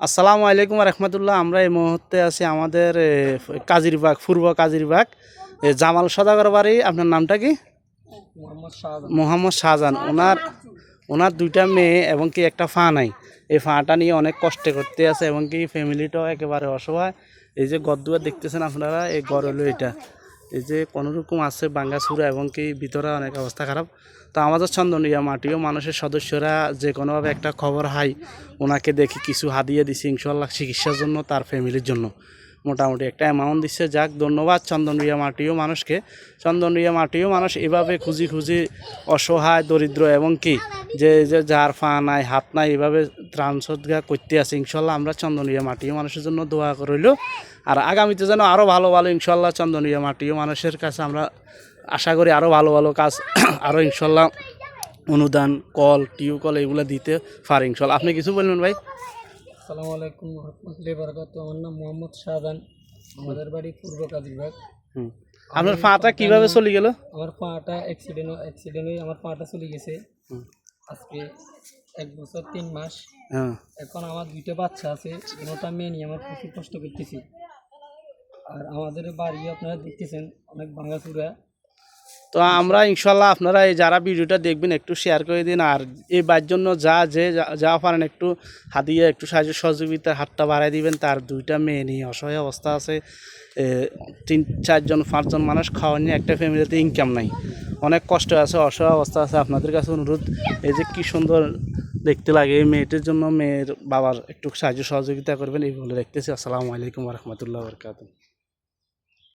আসসালামু আলাইকুম রহমতুল্লাহ। আমরা এই মুহূর্তে আছি আমাদের কাজিরবাগ, পূর্ব কাজিরবাগ, জামাল সদাগর বাড়ি। আপনার নামটা কি? মোহাম্মদ শাহজাহান। ওনার দুইটা মেয়ে এবং কি একটা ফা নাই। এই ফাটা নিয়ে অনেক কষ্ট করতে আছে এবং কি ফ্যামিলিটাও একেবারে অসহায়। এই যে গদ্দুয়ার দেখতেছেন আপনারা, এই গড় হলো এটা। এই যে কোনোরকম আছে ভাঙ্গাচুরা এবং কি ভিতরে অনেক অবস্থা খারাপ। তো আমাদের চন্দনিয়া মাটিও মানুষের সদস্যরা যে কোনোভাবে একটা খবর হাই ওনাকে দেখি কিছু হাদিয়ে দিছে ইনশাল্লাহ চিকিৎসার জন্য, তার ফ্যামিলির জন্য মোটামুটি একটা অ্যামাউন্ট দিচ্ছে। যাক, ধন্যবাদ চন্দনরিয়া মাটিও মানুষকে। চন্দনরিয়া মাটিও মানুষ এভাবে খুঁজি খুঁজি অসহায় দরিদ্র এবং কি যে যে যার পা নাই হাত নাই এভাবে ত্রাণ সদ্গা করতে আছে। ইনশাল্লাহ আমরা চন্দনরিয়া মাটিও মানুষের জন্য দোয়া করইল। আর আগামীতে যেন আরও ভালো ভালো ইনশাল্লাহ চন্দনরিয়া মাটিও মানুষের কাছে আমরা আশা করি আরও ভালো ভালো কাজ আরও ইনশাল্লাহ অনুদান কল টিউবকল এগুলো দিতে পারে ইনশাল্লাহ। আপনি কিছু বলবেন ভাই? আসসালামু আলাইকুম রহমতুল্লাহি বারাকাতুহু। আমার নাম মোহাম্মদ শাহজাহান, আমাদের বাড়ি পূর্ব কাজিরবাগ। আপনার পাটা কিভাবে চলে গেল? আমার পাটা অ্যাক্সিডেন্ট আমার পাটা চলে গেছে আজকে 1 বছর 3 মাস। এখন আমার 2টা বাচ্চা আছে, কোনোটা মেয়ে নিয়ে আমার প্রচুর কষ্ট করতেছি। আর আমাদের বাড়ি আপনারা দেখতেছেন অনেক ভাঙাচুরা। তো আমরা ইনশাল্লাহ আপনারা এই যারা ভিডিওটা দেখবেন একটু শেয়ার করে দিন। আর এই বার জন্য যা পারেন একটু হাতিয়ে একটু সাহায্য সহযোগিতার হাতটা বাড়াই দিবেন। তার 2টা মেয়ে নিয়ে অসহায় অবস্থা আছে, 3-4 জন 5 জন মানুষ খাওয়া নিয়ে একটা ফ্যামিলিতে ইনকাম নাই, অনেক কষ্ট আছে, অসহায় অবস্থা আছে। আপনাদের কাছে অনুরোধ, এই যে কী সুন্দর দেখতে লাগে এই মেয়েটির জন্য মেয়ের বাবার একটু সাহায্য সহযোগিতা করবেন এই বলে দেখতেছি। আসসালামু আলাইকুম রহমতুল্লাহ বরকাতুহু।